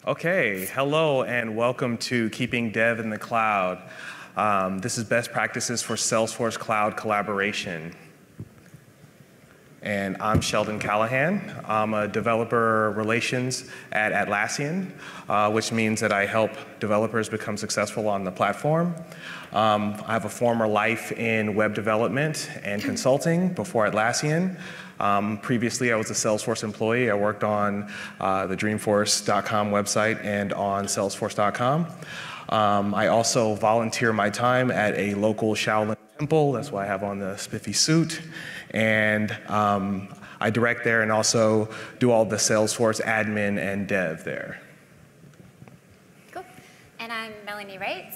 Okay, hello and welcome to Keeping Dev in the Cloud. This is best practices for Salesforce Cloud collaboration. And I'm Sheldon Callahan. I'm a developer relations at Atlassian, which means that I help developers become successful on the platform. I have a former life in web development and consulting before Atlassian. Previously, I was a Salesforce employee. I worked on the Dreamforce.com website and on Salesforce.com. I also volunteer my time at a local Shaolin temple. That's why I have on the spiffy suit. And I direct there and also do all the Salesforce admin and dev there. Cool. And I'm Melanie Wright.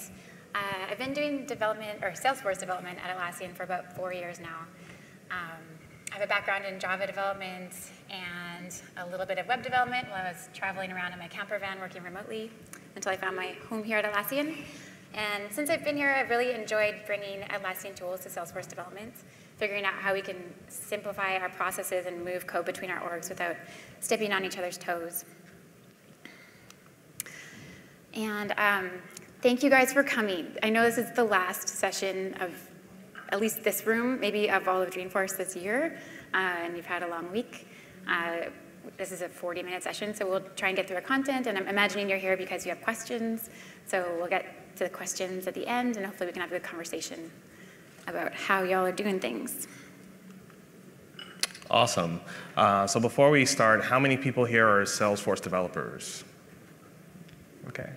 I've been doing development, or Salesforce development at Atlassian for about 4 years now. I have a background in Java development and a little bit of web development while I was traveling around in my camper van working remotely until I found my home here at Atlassian. And since I've been here, I've really enjoyed bringing Atlassian tools to Salesforce development, figuring out how we can simplify our processes and move code between our orgs without stepping on each other's toes. And thank you guys for coming. I know this is the last session of at least this room, maybe of all of Dreamforce this year, and we've had a long week. This is a 40-minute session, so we'll try and get through our content, and I'm imagining you're here because you have questions, so we'll get to the questions at the end, and hopefully we can have a good conversation about how y'all are doing things. Awesome. So before we start, how many people here are Salesforce developers? Okay,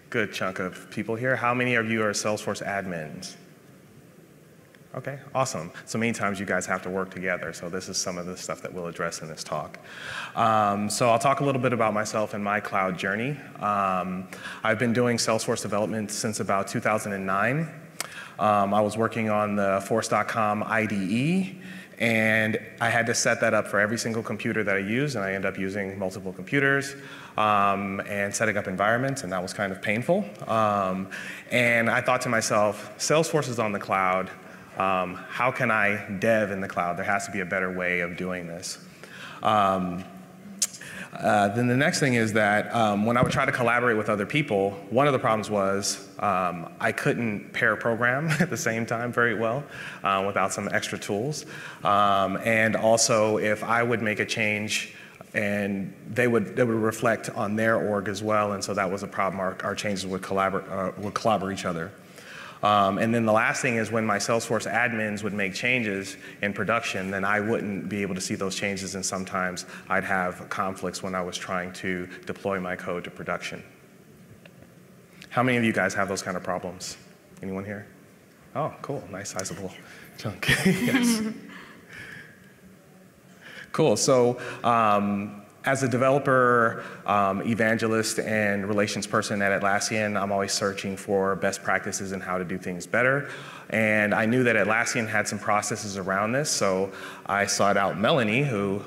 good chunk of people here. How many of you are Salesforce admins? Okay, awesome. So many times you guys have to work together, so this is some of the stuff that we'll address in this talk. So I'll talk a little bit about myself and my cloud journey. I've been doing Salesforce development since about 2009. I was working on the Force.com IDE, and I had to set that up for every single computer that I use, and I ended up using multiple computers and setting up environments, and that was kind of painful. And I thought to myself, Salesforce is on the cloud. How can I dev in the cloud? There has to be a better way of doing this. Then the next thing is that when I would try to collaborate with other people, one of the problems was I couldn't pair program at the same time very well without some extra tools. And also, if I would make a change, and they would reflect on their org as well, and so that was a problem. Our changes would clobber each other. And then the last thing is when my Salesforce admins would make changes in production, then I wouldn't be able to see those changes, and sometimes I'd have conflicts when I was trying to deploy my code to production. How many of you guys have those kind of problems? Anyone here? Oh, cool, nice sizable chunk. Yes. Cool, so as a developer, evangelist, and relations person at Atlassian, I'm always searching for best practices and how to do things better. And I knew that Atlassian had some processes around this, so I sought out Melanie, who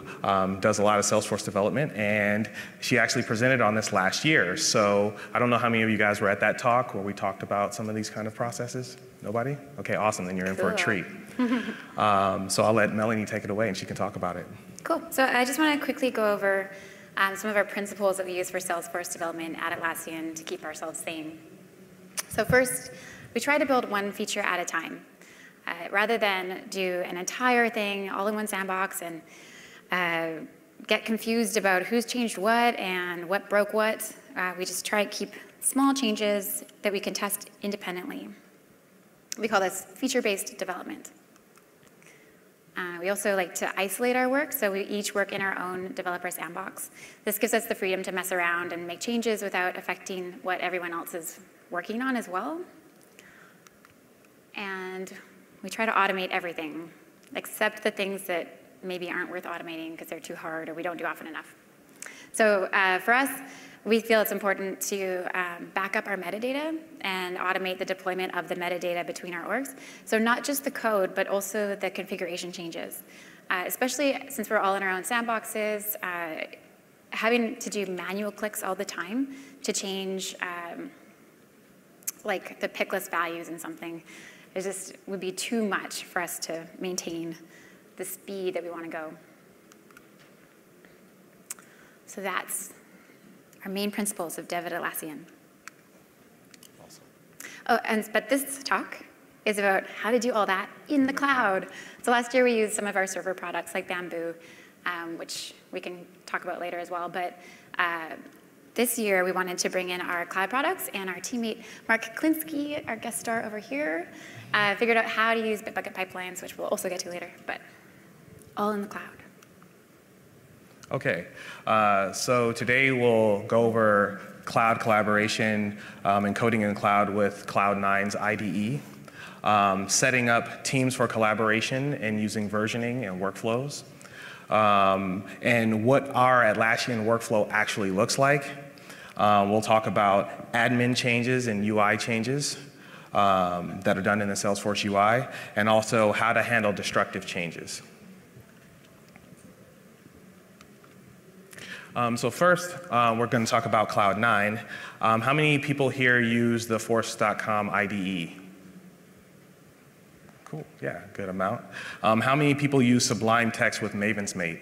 does a lot of Salesforce development, and she actually presented on this last year. So I don't know how many of you guys were at that talk where we talked about some of these kind of processes. Nobody? Okay, awesome, then you're in for a treat. So I'll let Melanie take it away, and she can talk about it. Cool. So I just want to quickly go over some of our principles that we use for Salesforce development at Atlassian to keep ourselves sane. So first, we try to build one feature at a time. Rather than do an entire thing all in one sandbox and get confused about who's changed what and what broke what, we just try to keep small changes that we can test independently. We call this feature-based development. We also like to isolate our work, so we each work in our own developer sandbox. This gives us the freedom to mess around and make changes without affecting what everyone else is working on as well. And we try to automate everything, except the things that maybe aren't worth automating because they're too hard or we don't do often enough. So for us, we feel it's important to back up our metadata and automate the deployment of the metadata between our orgs. So not just the code, but also the configuration changes. Especially since we're all in our own sandboxes, having to do manual clicks all the time to change like the pick list values in something, it just would be too much for us to maintain the speed that we want to go. So that's our main principles of dev at Atlassian. Awesome. Oh, but this talk is about how to do all that in the cloud. So last year we used some of our server products like Bamboo, which we can talk about later as well. But this year we wanted to bring in our cloud products, and our teammate Mark Klinsky, our guest star over here, figured out how to use Bitbucket Pipelines, which we'll also get to later, but all in the cloud. Okay, so today we'll go over cloud collaboration and coding in the cloud with Cloud9's IDE. Setting up teams for collaboration and using versioning and workflows, and what our Atlassian workflow actually looks like. We'll talk about admin changes and UI changes that are done in the Salesforce UI, and also how to handle destructive changes. So first, we're going to talk about Cloud9. How many people here use the Force.com IDE? Cool, yeah, good amount. How many people use Sublime Text with Maven's Mate?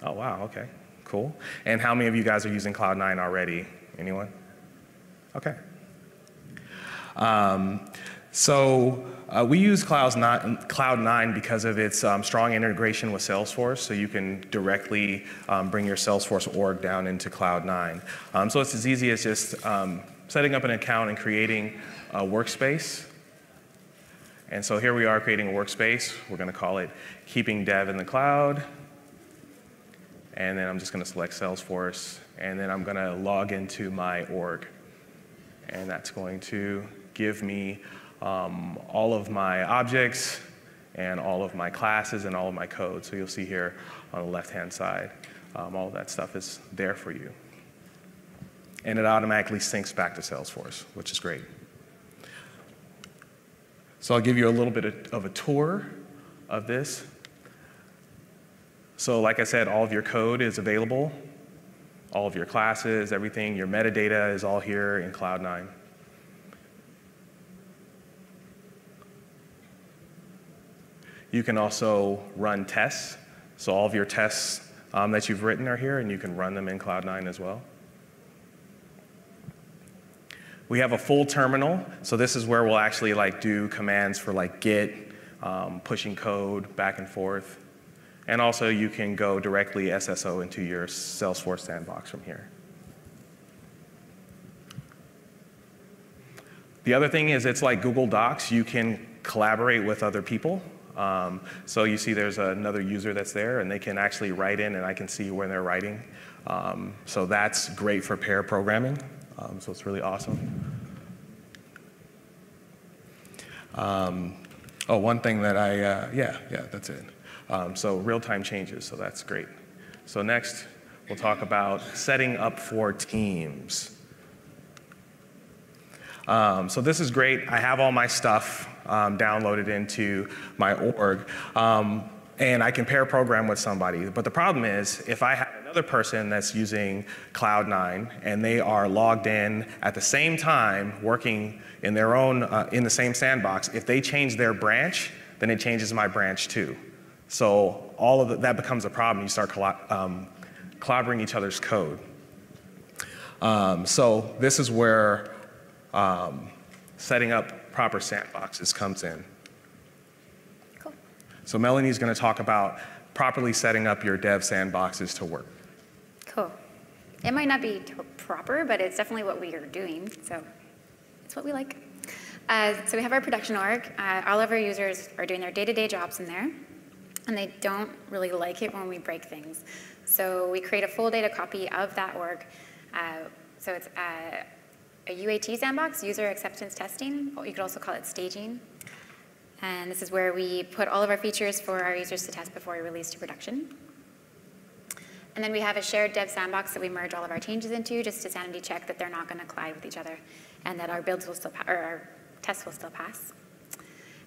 Oh, wow, okay, cool. And how many of you guys are using Cloud9 already? Anyone? Okay. We use Cloud9 because of its strong integration with Salesforce, so you can directly bring your Salesforce org down into Cloud9. So it's as easy as just setting up an account and creating a workspace. And so here we are creating a workspace. We're going to call it Keeping Dev in the Cloud. And then I'm just going to select Salesforce. And then I'm going to log into my org. And that's going to give me all of my objects and all of my classes and all of my code. So you'll see here on the left-hand side, all of that stuff is there for you. And it automatically syncs back to Salesforce, which is great. So I'll give you a little bit of a tour of this. So like I said, all of your code is available, all of your classes, everything, your metadata is all here in Cloud9. You can also run tests. So all of your tests that you've written are here, and you can run them in Cloud9 as well. We have a full terminal, so this is where we'll actually do commands for Git, pushing code back and forth. And also you can go directly SSO into your Salesforce Sandbox from here. The other thing is it's like Google Docs. You can collaborate with other people. So you see there's another user that's there, and they can actually write in, and I can see when they're writing. So that's great for pair programming. So it's really awesome. One thing that yeah, that's it. So real-time changes, so that's great. So next, we'll talk about setting up for teams. So this is great. I have all my stuff downloaded into my org. And I can pair program with somebody. But the problem is, if I have another person that's using Cloud9 and they are logged in at the same time working in their own, in the same sandbox, if they change their branch, then it changes my branch too. So all of that becomes a problem. You start clobbering each other's code. So this is where setting up proper sandboxes comes in. So Melanie's going to talk about properly setting up your dev sandboxes to work. Cool. It might not be proper, but it's definitely what we are doing, so it's what we like. So we have our production org. All of our users are doing their day-to-day jobs in there, and they don't really like it when we break things. So we create a full data copy of that org. So it's a UAT sandbox, user acceptance testing. You could also call it staging. And this is where we put all of our features for our users to test before we release to production. And then we have a shared dev sandbox that we merge all of our changes into just to sanity check that they're not going to collide with each other and that our builds will still or our tests will still pass.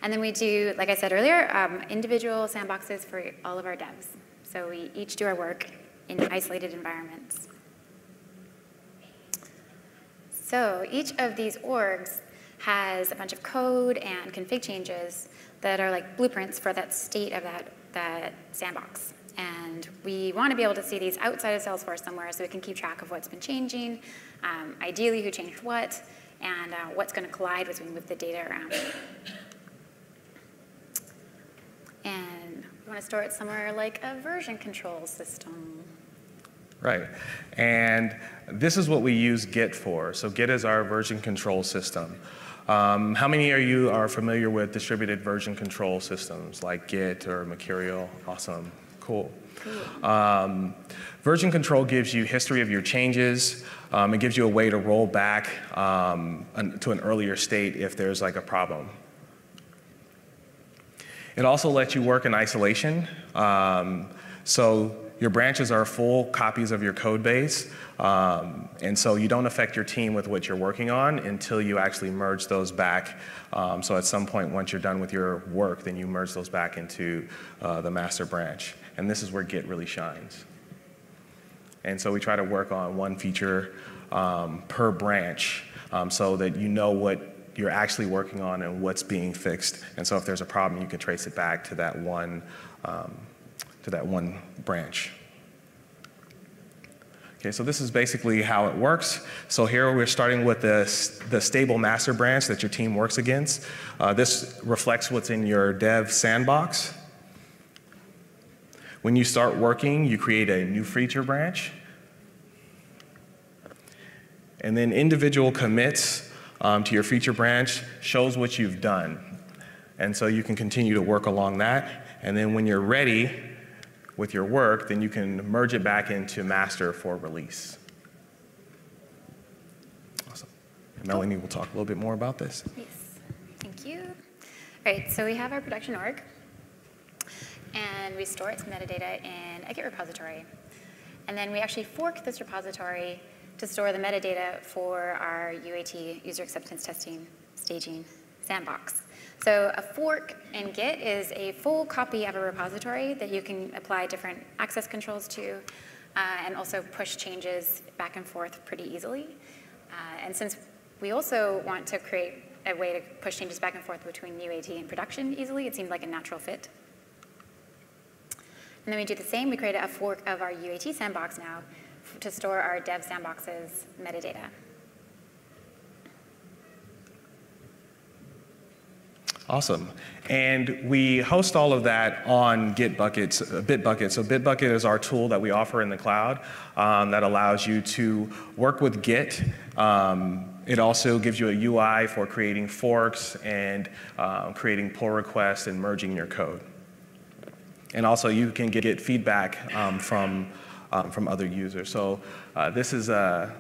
And then we do, like I said earlier, individual sandboxes for all of our devs. So we each do our work in isolated environments. So each of these orgs has a bunch of code and config changes that are like blueprints for that state of that sandbox. And we want to be able to see these outside of Salesforce somewhere so we can keep track of what's been changing, ideally who changed what, and what's going to collide as we move the data around. And we want to store it somewhere like a version control system. Right. And this is what we use Git for. So Git is our version control system. How many of you are familiar with distributed version control systems like Git or Mercurial? Awesome. Cool. Version control gives you history of your changes. It gives you a way to roll back to an earlier state if there's like a problem. It also lets you work in isolation. So your branches are full copies of your code base. And so you don't affect your team with what you're working on until you actually merge those back. So at some point, once you're done with your work, then you merge those back into the master branch. And this is where Git really shines. And so we try to work on one feature per branch so that you know what you're actually working on and what's being fixed. And so if there's a problem, you can trace it back to that one branch. Okay, so this is basically how it works. So here we're starting with the stable master branch that your team works against. This reflects what's in your dev sandbox. When you start working, you create a new feature branch. And then individual commits to your feature branch shows what you've done. And so you can continue to work along that. And then when you're ready with your work, then you can merge it back into master for release. Awesome. And Melanie will talk a little bit more about this. Yes, thank you. All right, so we have our production org, and we store its metadata in a Git repository. And then we actually fork this repository to store the metadata for our UAT, user acceptance testing, staging sandbox. So a fork in Git is a full copy of a repository that you can apply different access controls to and also push changes back and forth pretty easily. And since we also want to create a way to push changes back and forth between UAT and production easily, it seemed like a natural fit. And then we do the same. We create a fork of our UAT sandbox now to store our dev sandbox's metadata. Awesome. And we host all of that on Bitbucket. So Bitbucket is our tool that we offer in the cloud that allows you to work with Git. It also gives you a UI for creating forks and creating pull requests and merging your code. And also you can get feedback from other users. So this is let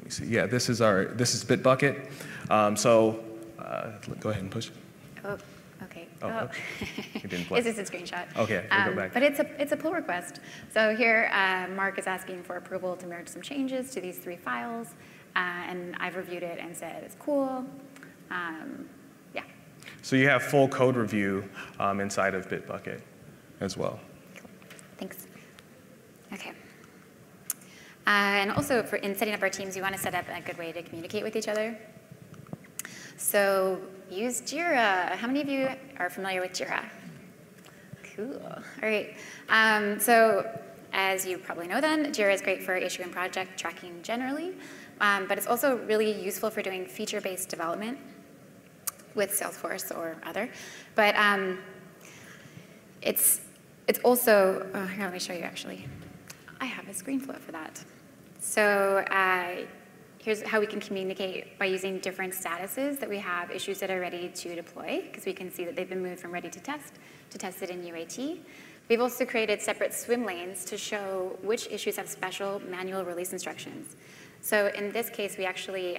me see. Yeah, this is Bitbucket. Go ahead and push. Oh, okay. Oh. It didn't play. It's just a screenshot. Okay, we'll go back. But it's a pull request. So here, Mark is asking for approval to merge some changes to these 3 files, and I've reviewed it and said it's cool. Yeah. So you have full code review inside of Bitbucket as well. Cool. Thanks. Okay. And also, in setting up our teams, you want to set up a good way to communicate with each other. So use Jira. How many of you are familiar with Jira? Cool. All right. So as you probably know then, Jira is great for issue and project tracking generally, but it's also really useful for doing feature-based development with Salesforce or other. But it's also, here, let me show you actually. I have a screen flow for that. So here's how we can communicate by using different statuses that we have issues that are ready to deploy, because we can see that they've been moved from ready to tested in UAT. We've also created separate swim lanes to show which issues have special manual release instructions. So in this case, we actually,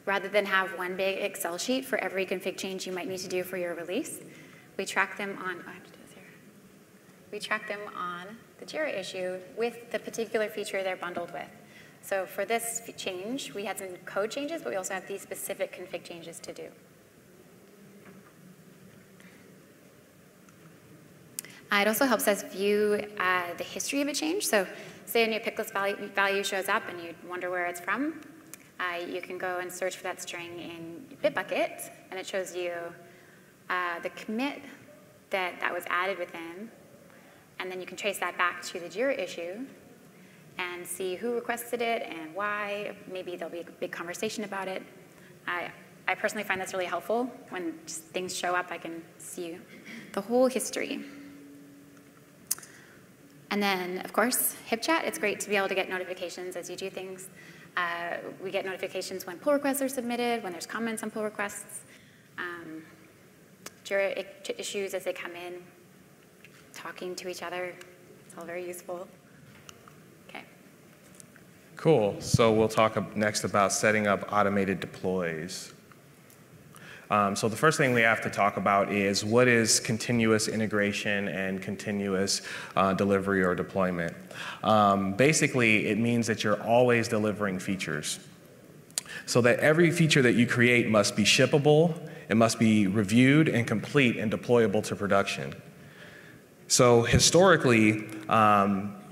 rather than have one big Excel sheet for every config change you might need to do for your release, we track them on, I have to do this here. We track them on the Jira issue with the particular feature they're bundled with. So for this change, we had some code changes, but we also have these specific config changes to do. It also helps us view the history of a change. So say a new pick list value shows up and you wonder where it's from. You can go and search for that string in Bitbucket, and it shows you the commit that was added within, and then you can trace that back to the JIRA issue and see who requested it and why. Maybe there'll be a big conversation about it. I personally find that's really helpful. When just things show up, I can see the whole history. And then, of course, HipChat. It's great to be able to get notifications as you do things. We get notifications when pull requests are submitted, when there's comments on pull requests, JIRA issues as they come in, talking to each other. It's all very useful. Okay. Cool. So we'll talk next about setting up automated deploys. So the first thing we have to talk about is what is continuous integration and continuous delivery or deployment. Basically, it means that you're always delivering features. So that every feature that you create must be shippable, it must be reviewed and complete and deployable to production. So historically,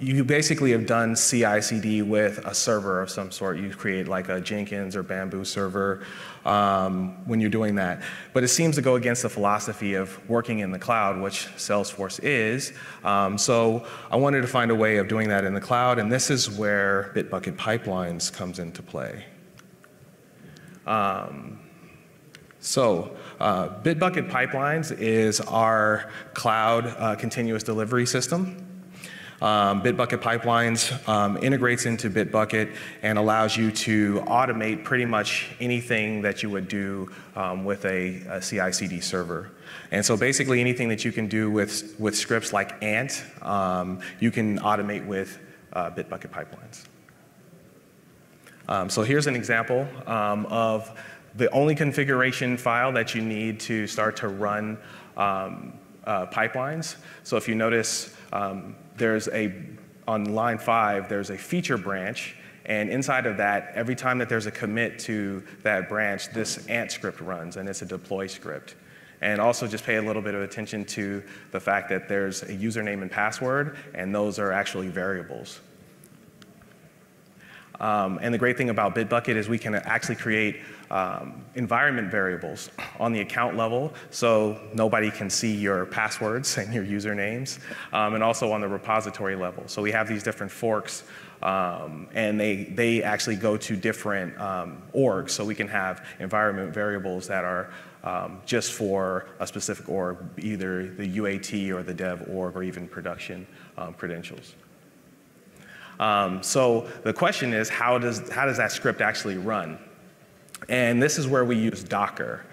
you basically have done CI/CD with a server of some sort. You create like a Jenkins or Bamboo server when you're doing that. But it seems to go against the philosophy of working in the cloud, which Salesforce is. So I wanted to find a way of doing that in the cloud, and this is where Bitbucket Pipelines comes into play. Bitbucket Pipelines is our cloud continuous delivery system. Bitbucket Pipelines integrates into Bitbucket and allows you to automate pretty much anything that you would do with a CI/CD server. And so basically anything that you can do with scripts like Ant, you can automate with Bitbucket Pipelines. So here's an example of the only configuration file that you need to start to run pipelines. So if you notice, on line 5, there's a feature branch, and inside of that, every time that there's a commit to that branch, this Ant script runs, and it's a deploy script. And also just pay a little bit of attention to the fact that there's a username and password, and those are actually variables. And the great thing about Bitbucket is we can actually create environment variables on the account level, so nobody can see your passwords and your usernames, and also on the repository level. So we have these different forks, and they actually go to different orgs, so we can have environment variables that are just for a specific org, either the UAT or the dev org, or even production credentials. So the question is, how does that script actually run? And this is where we use Docker.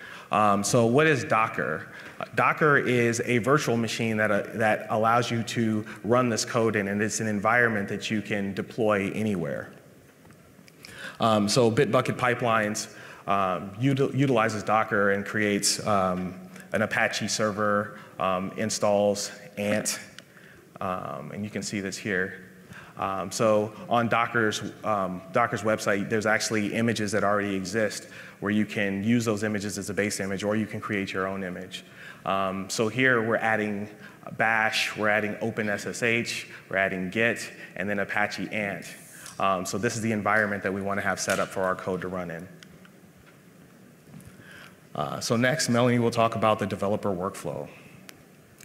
So what is Docker? Docker is a virtual machine that allows you to run this code in, and it's an environment that you can deploy anywhere. So Bitbucket Pipelines utilizes Docker and creates an Apache server, installs Ant, and you can see this here. So on Docker's website, there's actually images that already exist where you can use those images as a base image, or you can create your own image. So here we're adding Bash, we're adding OpenSSH, we're adding Git, and then Apache Ant. So this is the environment that we want to have set up for our code to run in. So next, Melanie will talk about the developer workflow.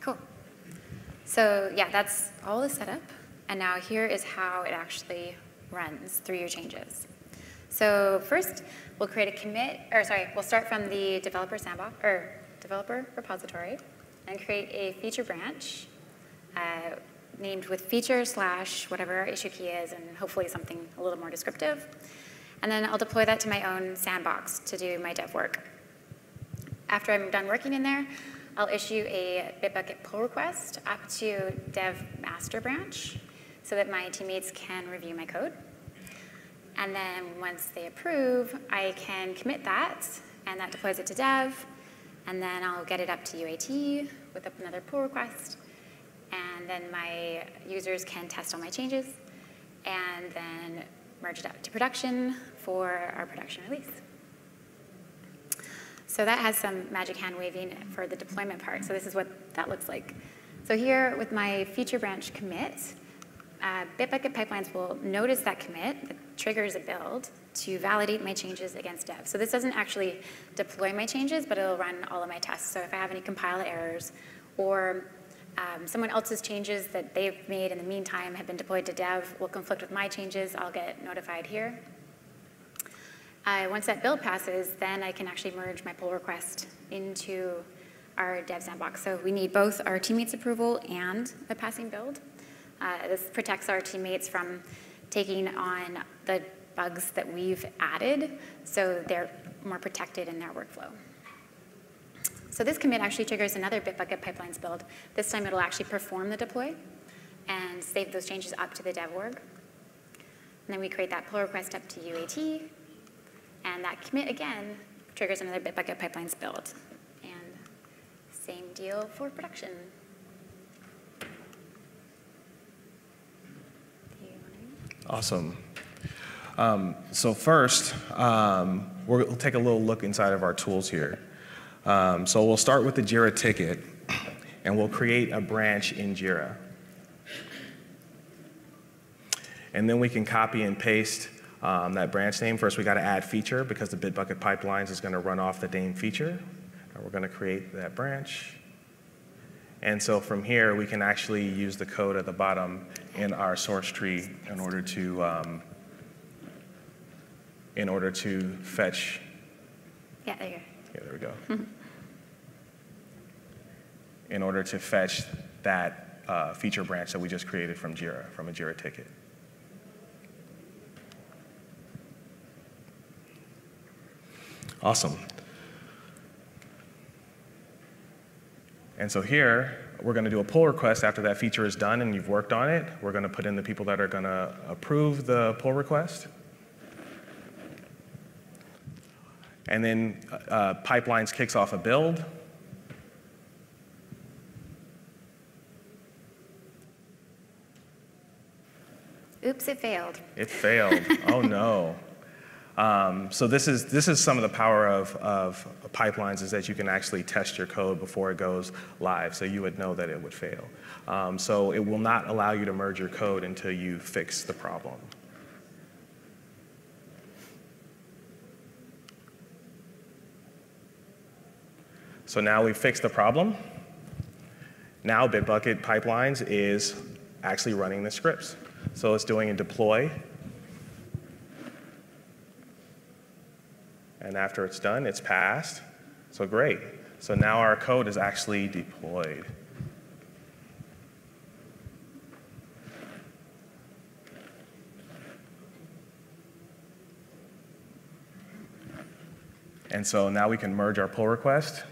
Cool. So yeah, that's all the setup. And now here is how it actually runs through your changes. So first, we'll create a commit, we'll start from the developer sandbox, or developer repository, and create a feature branch named with feature / whatever our issue key is, and hopefully something a little more descriptive. And then I'll deploy that to my own sandbox to do my dev work. After I'm done working in there, I'll issue a Bitbucket pull request up to dev master branch, so that my teammates can review my code. And then once they approve, I can commit that, and that deploys it to dev, and then I'll get it up to UAT with another pull request, and then my users can test all my changes, and then merge it up to production for our production release. So that has some magic hand waving for the deployment part. So this is what that looks like. So here with my feature branch commit, Bitbucket Pipelines will notice that commit that triggers a build to validate my changes against dev. So this doesn't actually deploy my changes, but it'll run all of my tests. So if I have any compile errors or someone else's changes that they've made in the meantime have been deployed to dev will conflict with my changes, I'll get notified here. Once that build passes, then I can actually merge my pull request into our dev sandbox. So we need both our teammates' approval and a passing build. This protects our teammates from taking on the bugs that we've added, so they're more protected in their workflow. So this commit actually triggers another Bitbucket Pipelines build. This time it'll actually perform the deploy and save those changes up to the dev org. And then we create that pull request up to UAT, and that commit again triggers another Bitbucket Pipelines build. And same deal for production. Awesome. So first, we'll take a little look inside of our tools here. So we'll start with the Jira ticket, and we'll create a branch in Jira. And then we can copy and paste that branch name. First, we got to add feature because the Bitbucket Pipelines is going to run off the name feature. And we're going to create that branch. And so from here, we can actually use the code at the bottom in our source tree in order to fetch. Yeah, there you go. Yeah, there we go. In order to fetch that feature branch that we just created from Jira, from a Jira ticket. Awesome. And so here, we're going to do a pull request after that feature is done and you've worked on it. We're going to put in the people that are going to approve the pull request. And then Pipelines kicks off a build. Oops, it failed. It failed. Oh, no. So this is some of the power of pipelines is that you can actually test your code before it goes live, so you would know that it would fail. So it will not allow you to merge your code until you fix the problem. So now we've fixed the problem. Now Bitbucket Pipelines is actually running the scripts. So it's doing a deploy. And after it's done, it's passed. So great. So now our code is actually deployed. And so now we can merge our pull request.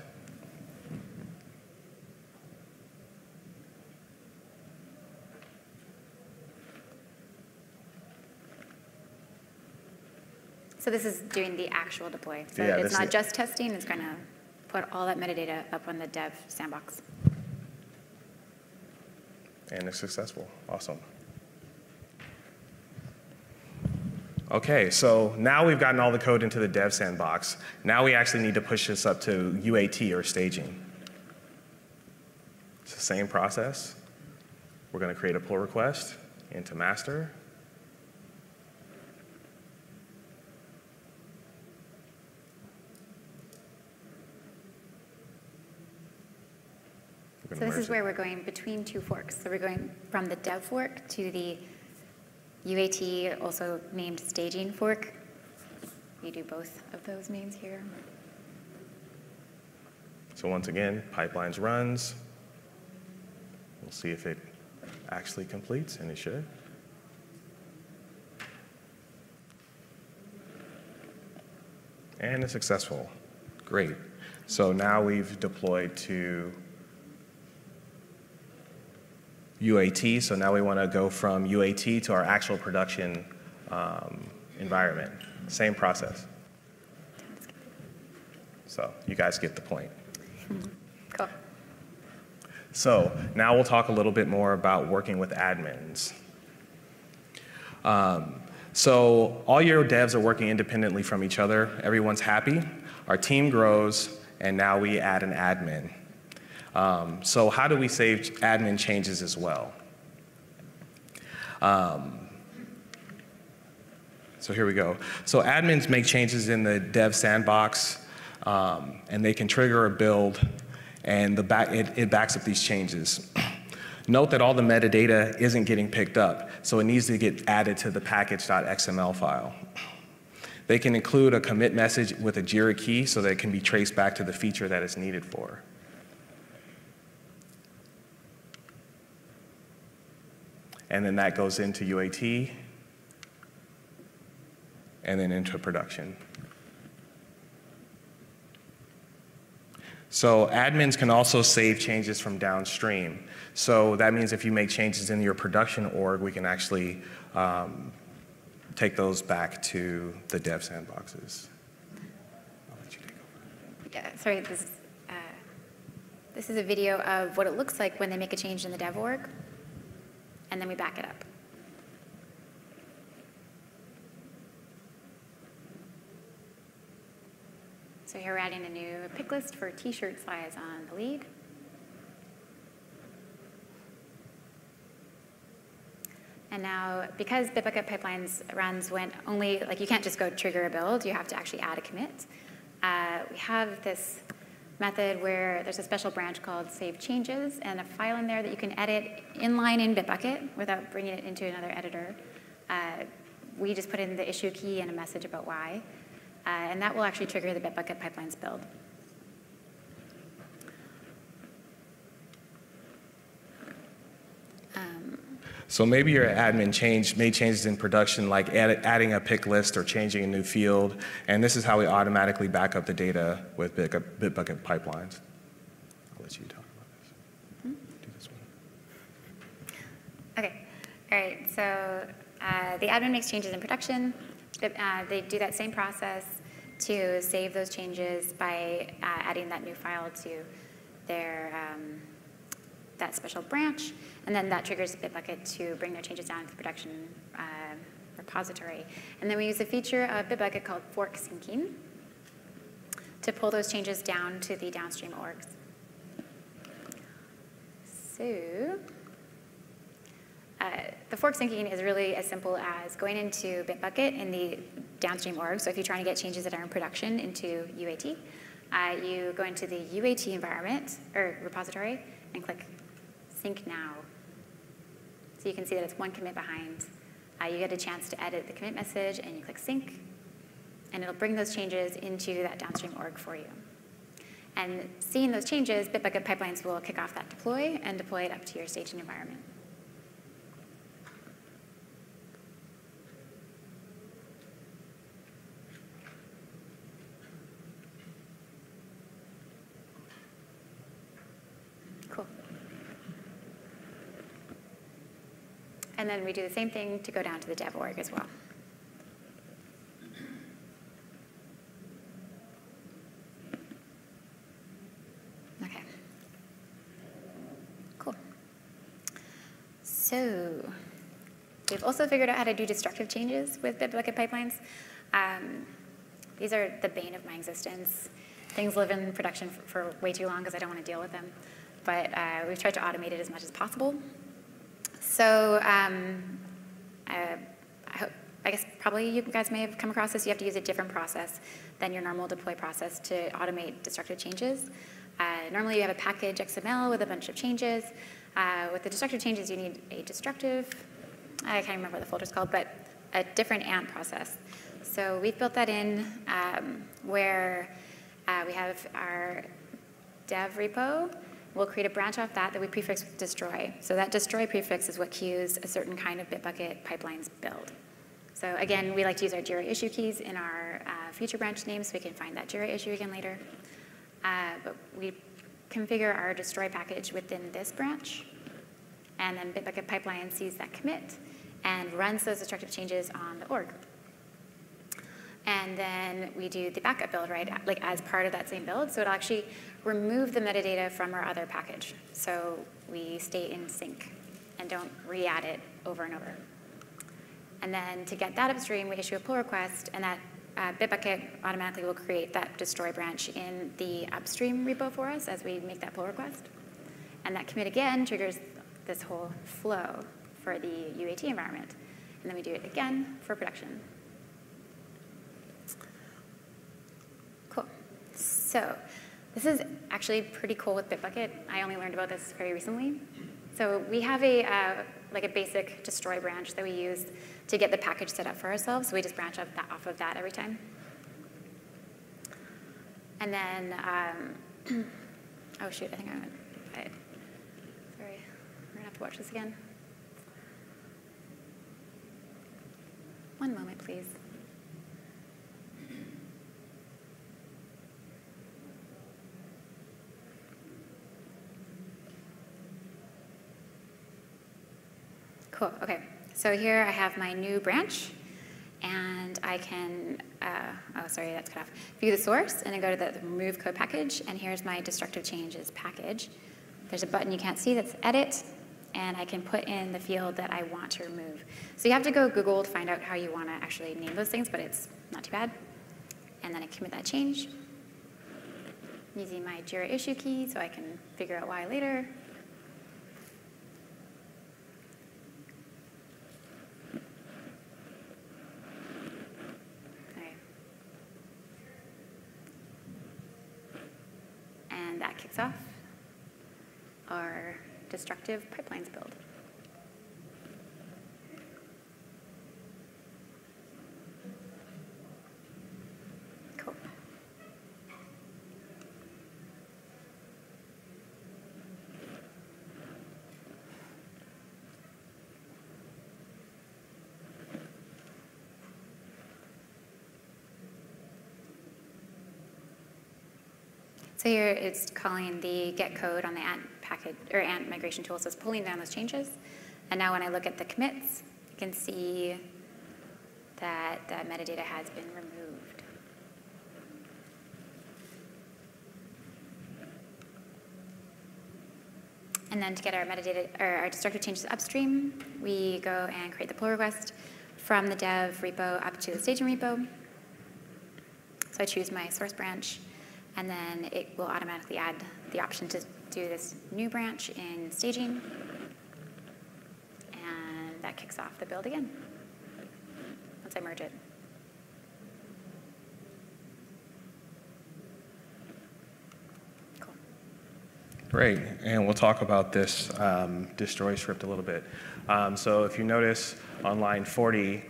So this is doing the actual deploy. So yeah, it's not just testing, it's going to put all that metadata up on the dev sandbox. And it's successful. Awesome. Okay, so now we've gotten all the code into the dev sandbox. Now we actually need to push this up to UAT or staging. It's the same process. We're going to create a pull request into master. So this is where we're going between two forks. So we're going from the dev fork to the UAT, also named staging fork. You do both of those names here. So once again, pipelines runs. We'll see if it actually completes, and it should. And it's successful. Great. So now we've deployed to UAT, so now we want to go from UAT to our actual production environment. Same process. So you guys get the point. Cool. So now we'll talk a little bit more about working with admins. So all your devs are working independently from each other. Everyone's happy. Our team grows, and now we add an admin. So how do we save admin changes as well? So here we go. So admins make changes in the dev sandbox, and they can trigger a build, and it backs up these changes. Note that all the metadata isn't getting picked up, so it needs to get added to the package.xml file. They can include a commit message with a JIRA key so that it can be traced back to the feature that it's needed for. And then that goes into UAT, and then into production. So admins can also save changes from downstream. So that means if you make changes in your production org, we can actually take those back to the dev sandboxes. I'll let you take over. Yeah, sorry, this is a video of what it looks like when they make a change in the dev org, and then we back it up. So here we're adding a new pick list for t-shirt size on the lead. And now, because Bitbucket Pipelines runs when only, like you can't just go trigger a build, you have to actually add a commit. We have this method where there's a special branch called save changes and a file in there that you can edit inline in Bitbucket without bringing it into another editor. We just put in the issue key and a message about why. And that will actually trigger the Bitbucket Pipelines build. So maybe your admin made changes in production, like adding a pick list or changing a new field, and this is how we automatically back up the data with Bitbucket Pipelines. I'll let you talk about this. Do this one. Okay, all right, so the admin makes changes in production. They do that same process to save those changes by adding that new file to their that special branch, and then that triggers Bitbucket to bring their changes down to the production repository. And then we use a feature of Bitbucket called fork syncing to pull those changes down to the downstream orgs. So the fork syncing is really as simple as going into Bitbucket in the downstream org. So if you're trying to get changes that are in production into UAT, you go into the UAT environment or repository and click sync now. So you can see that it's one commit behind. You get a chance to edit the commit message and you click sync, and it'll bring those changes into that downstream org for you. And seeing those changes, Bitbucket Pipelines will kick off that deploy and deploy it up to your staging environment. Cool. And then we do the same thing to go down to the dev org as well. Okay. Cool. So we've also figured out how to do destructive changes with Bitbucket Pipelines. These are the bane of my existence. Things live in production for way too long because I don't want to deal with them. But we've tried to automate it as much as possible. So I guess probably you guys may have come across this. You have to use a different process than your normal deploy process to automate destructive changes. Normally you have a package XML with a bunch of changes. With the destructive changes, you need a destructive, I can't remember what the folder's called, but a different ANT process. So we've built that in where we have our dev repo. We'll create a branch off that we prefix with destroy. So that destroy prefix is what queues a certain kind of Bitbucket Pipelines build. So again, we like to use our JIRA issue keys in our future branch names so we can find that JIRA issue again later. But we configure our destroy package within this branch, and then Bitbucket Pipeline sees that commit and runs those destructive changes on the org. And then we do the backup build, right, like as part of that same build. So it'll actually remove the metadata from our other package. So we stay in sync and don't re-add it over and over. And then to get that upstream, we issue a pull request, and that Bitbucket automatically will create that destroy branch in the upstream repo for us as we make that pull request. And that commit again triggers this whole flow for the UAT environment. And then we do it again for production. Cool. So this is actually pretty cool with Bitbucket. I only learned about this very recently. So we have like a basic destroy branch that we use to get the package set up for ourselves. So we just branch off of that every time. And then, oh shoot, I think sorry, we're gonna have to watch this again. One moment, please. Cool, okay. So here I have my new branch, and I can, oh, sorry, that's cut off. View the source, and then go to the remove code package, and here's my destructive changes package. There's a button you can't see that's edit, and I can put in the field that I want to remove. So you have to go Google to find out how you want to actually name those things, but it's not too bad. And then I commit that change using my Jira issue key so I can figure out why later. And that kicks off our destructive pipelines build. Cool. So here it's calling the get code on the ant package or ant migration tool, so it's pulling down those changes. And now when I look at the commits, you can see that the metadata has been removed. And then to get our metadata or our destructive changes upstream, we go and create the pull request from the dev repo up to the staging repo. So I choose my source branch, and then it will automatically add the option to do this new branch in staging. And that kicks off the build again once I merge it. Cool. Great, and we'll talk about this destroy script a little bit. So if you notice on line 40,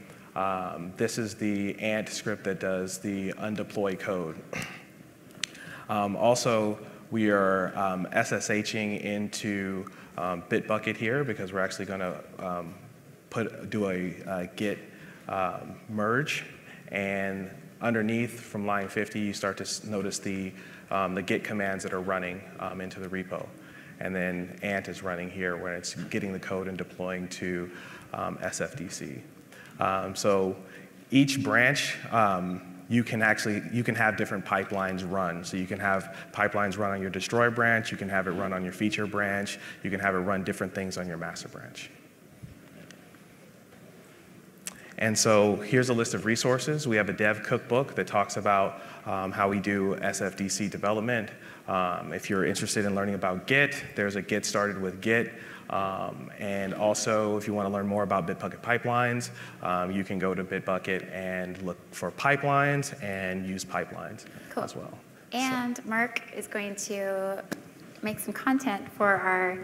this is the ant script that does the undeploy code. Also, we are SSHing into Bitbucket here because we're actually going to do a git merge. And underneath from line 50, you start to notice the git commands that are running into the repo. And then ant is running here when it's getting the code and deploying to SFDC. So each branch, you can have different pipelines run. So you can have pipelines run on your destroy branch, you can have it run on your feature branch, you can have it run different things on your master branch. And so here's a list of resources. We have a dev cookbook that talks about how we do SFDC development. If you're interested in learning about Git, there's a Get Started with Git. And also, if you want to learn more about Bitbucket Pipelines, you can go to Bitbucket and look for pipelines and use pipelines as well. And Mark is going to make some content for our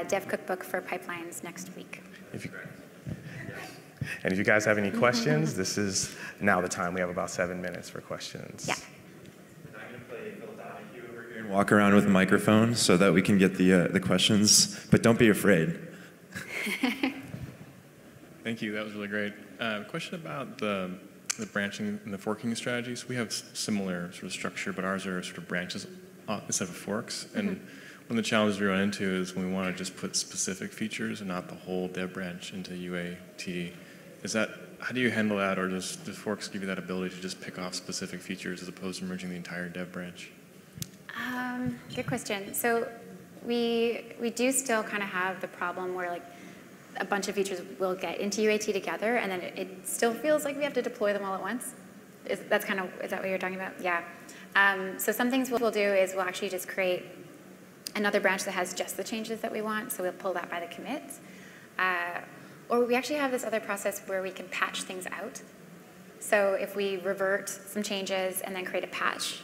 dev cookbook for pipelines next week. And if you guys have any questions, this is now the time. We have about 7 minutes for questions. Yeah. I'm going to play Phil Donahue over here and walk around with a microphone so that we can get the questions. But don't be afraid. Thank you. That was really great. Question about the branching and the forking strategies. We have similar sort of structure, but ours are sort of branches instead of forks. And one of the challenges we run into is when we want to just put specific features and not the whole dev branch into UAT. How do you handle that, or does forks give you that ability to just pick off specific features as opposed to merging the entire dev branch? Good question. So we do still kind of have the problem where like a bunch of features will get into UAT together, and then it still feels like we have to deploy them all at once. Is that what you're talking about? Yeah. So some things we'll do is we'll actually just create another branch that has just the changes that we want. So we'll pull that by the commit. Or we actually have this other process where we can patch things out. So if we revert some changes and then create a patch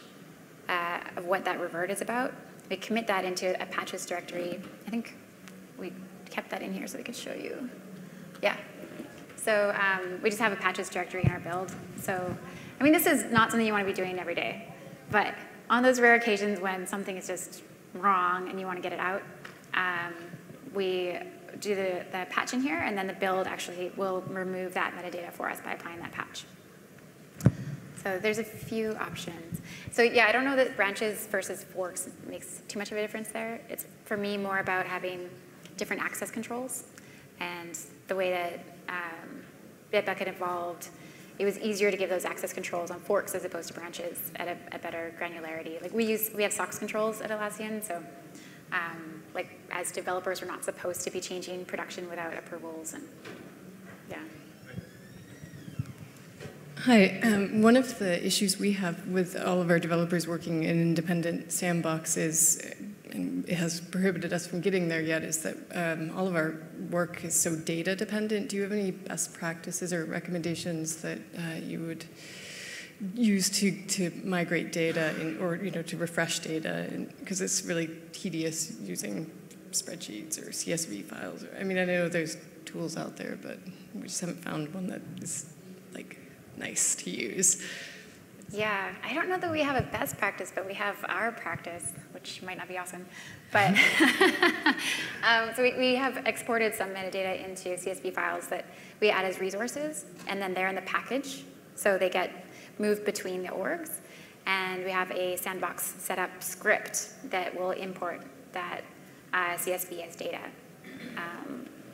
of what that revert is about, we commit that into a patches directory. I think we kept that in here so we could show you. Yeah. So we just have a patches directory in our build. So, I mean, this is not something you want to be doing every day. But on those rare occasions when something is just wrong and you want to get it out, we do the patch in here, and then the build actually will remove that metadata for us by applying that patch. So there's a few options. So yeah, I don't know that branches versus forks makes too much of a difference there. It's, for me, more about having different access controls. And the way that Bitbucket evolved, it was easier to give those access controls on forks as opposed to branches at a better granularity. Like we have SOX controls at Atlassian, so like as developers, we're not supposed to be changing production without approvals, and yeah. Hi. One of the issues we have with all of our developers working in independent Sandbox is, and it has prohibited us from getting there yet, is that all of our work is so data dependent. Do you have any best practices or recommendations that you would use to migrate data or to refresh data? Because it's really tedious using spreadsheets or CSV files. I mean, I know there's tools out there, but we just haven't found one that is like nice to use. Yeah, I don't know that we have a best practice, but we have our practice, which might not be awesome. But so we have exported some metadata into CSV files that we add as resources, and then they're in the package, so they get moved between the orgs. And we have a Sandbox setup script that will import that CSV as data.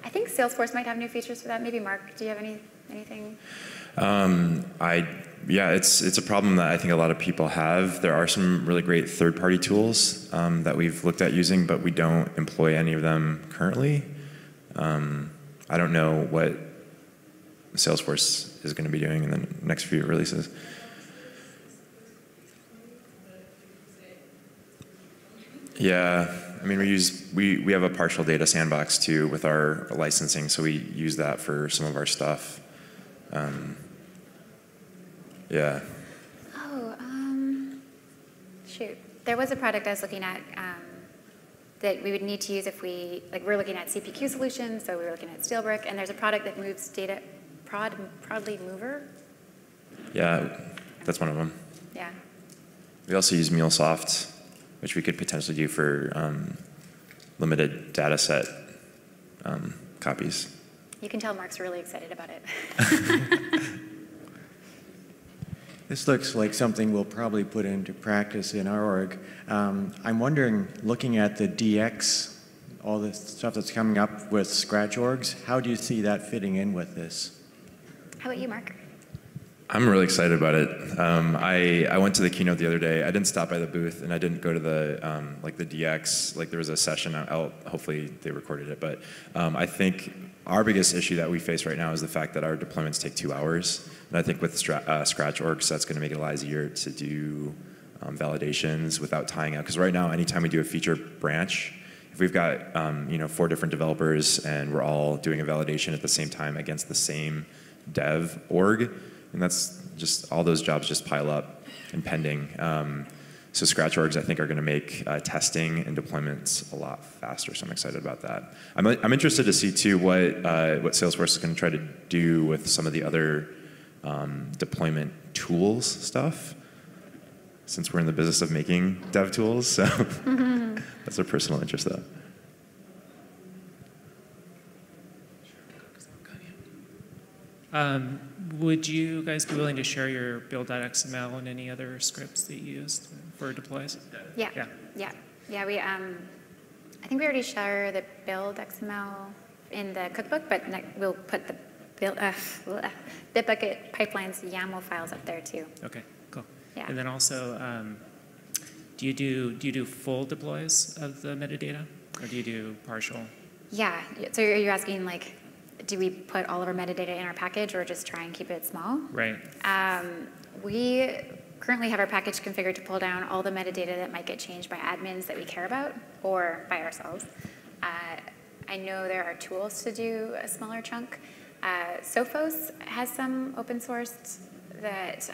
I think Salesforce might have new features for that. Maybe Mark, do you have anything? Yeah, it's a problem that I think a lot of people have. There are some really great third-party tools that we've looked at using, but we don't employ any of them currently. I don't know what Salesforce is going to be doing in the next few releases. Yeah, I mean, we have a partial data sandbox too with our licensing, so we use that for some of our stuff. Yeah. Oh, shoot. There was a product I was looking at that we would need to use if we're looking at CPQ solutions, so we were looking at Steelbrick, and there's a product that moves data, Proudly Mover. Yeah, that's one of them. Yeah. We also use MuleSoft, which we could potentially do for limited data set copies. You can tell Mark's really excited about it. This looks like something we'll probably put into practice in our org. I'm wondering, looking at the DX, all the stuff that's coming up with Scratch orgs, how do you see that fitting in with this? How about you, Mark? I'm really excited about it. I went to the keynote the other day. I didn't stop by the booth, and I didn't go to the like the DX. Like there was a session. Hopefully they recorded it. But I think our biggest issue that we face right now is the fact that our deployments take 2 hours. And I think with Scratch orgs, that's going to make it a lot easier to do validations without tying out. Because right now, anytime we do a feature branch, if we've got 4 different developers and we're all doing a validation at the same time against the same dev org, and that's just all those jobs just pile up and pending. So Scratch orgs, I think, are going to make testing and deployments a lot faster. So I'm excited about that. I'm interested to see too what Salesforce is going to try to do with some of the other deployment tools stuff, since we're in the business of making dev tools. So that's a personal interest, though. Would you guys be willing to share your build.xml and any other scripts that you used for deploys? Yeah. We I think we already share the build XML in the cookbook, but we'll put the Bitbucket Pipelines YAML files up there too. Okay, cool. Yeah. And then also, do you do full deploys of the metadata, or do you do partial? Yeah. So you're asking like, do we put all of our metadata in our package or just try and keep it small? Right. We currently have our package configured to pull down all the metadata that might get changed by admins that we care about or by ourselves. I know there are tools to do a smaller chunk. Sophos has some open sourced that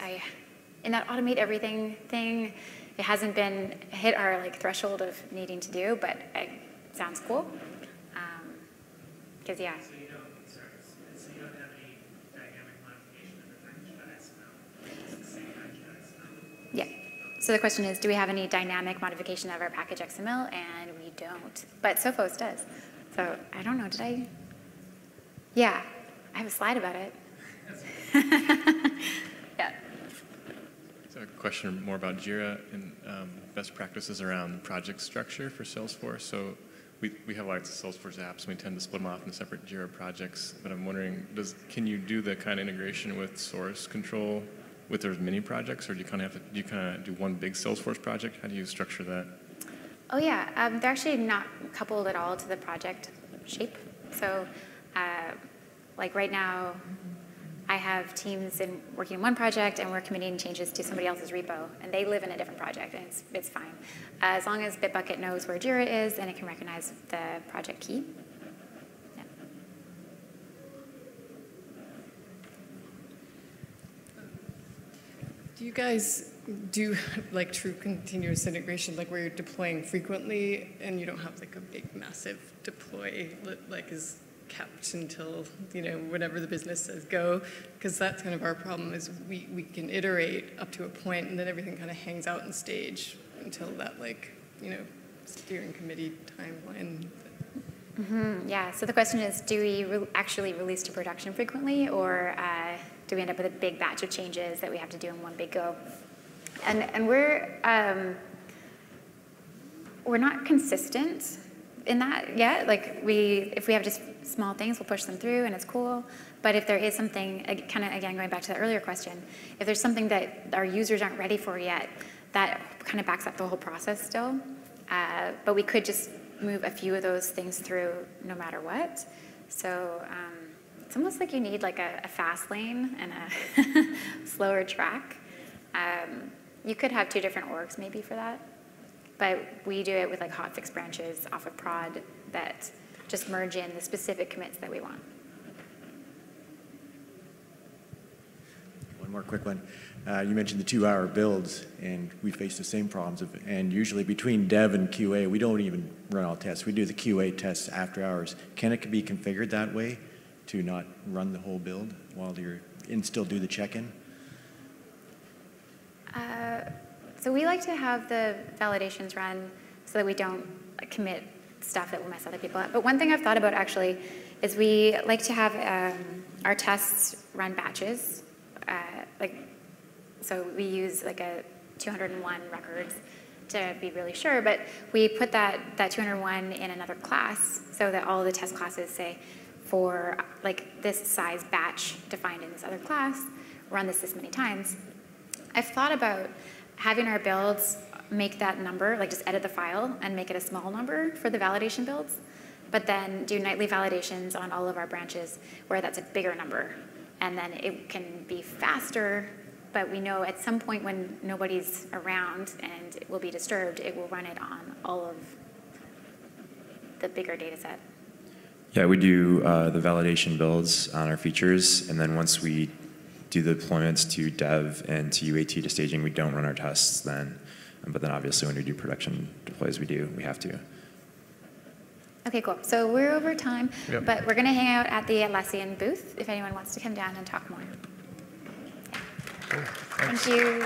in that automate everything thing, it hasn't been hit our like threshold of needing to do, but it sounds cool. Because yeah. So you don't have any dynamic modification of the package.xml? It's the same package.xml? Yeah. So the question is, do we have any dynamic modification of our package XML? And we don't. But Sophos does. So I don't know, did I? Yeah, I have a slide about it. Yeah. So a question more about Jira and best practices around project structure for Salesforce. So we have lots of Salesforce apps, and we tend to split them off into separate Jira projects. But I'm wondering, can you do the kind of integration with source control with those mini projects, or do you kind of do one big Salesforce project? How do you structure that? Oh yeah, they're actually not coupled at all to the project shape. So like right now, I have teams working in one project, and we're committing changes to somebody else's repo, and they live in a different project, and it's fine. As long as Bitbucket knows where Jira is, and it can recognize the project key. Yeah. Do you guys do like true continuous integration, like where you're deploying frequently and you don't have like a big massive deploy that like is kept until, whenever the business says go? Because that's kind of our problem, is we can iterate up to a point and then everything kind of hangs out in stage until that steering committee timeline. Mm-hmm. Yeah, so the question is, do we actually release to production frequently, or do we end up with a big batch of changes that we have to do in one big go? And we're not consistent in that yet. Like if we have just small things, we'll push them through and it's cool. But if there is something, kind of again going back to the earlier question, if there's something that our users aren't ready for yet, that kind of backs up the whole process still. But we could just move a few of those things through no matter what. So it's almost like you need like a fast lane and a slower track. You could have two different orgs maybe for that. But we do it with like hotfix branches off of prod that just merge in the specific commits that we want. One more quick one. You mentioned the 2-hour builds, and we face the same problems. And usually between dev and QA, we don't even run all tests. We do the QA tests after hours. Can it be configured that way to not run the whole build while you're still do the check-in? So we like to have the validations run so that we don't commit stuff that will mess other people up. But one thing I've thought about actually is we like to have our tests run batches. So we use like a 201 records to be really sure, but we put that 201 in another class so that all the test classes say for like this size batch defined in this other class, run this many times. I've thought about having our builds make that number, like just edit the file and make it a small number for the validation builds, but then do nightly validations on all of our branches where that's a bigger number. And then it can be faster, but we know at some point when nobody's around and it will be disturbed, it will run it on all of the bigger data set. Yeah, we do the validation builds on our features, and then once we do the deployments to dev and to UAT to staging, we don't run our tests then. But then obviously when we do production deploys, we have to. Okay, cool. So we're over time, Yep. but we're going to hang out at the Atlassian booth if anyone wants to come down and talk more. Cool. Thanks. Thank you.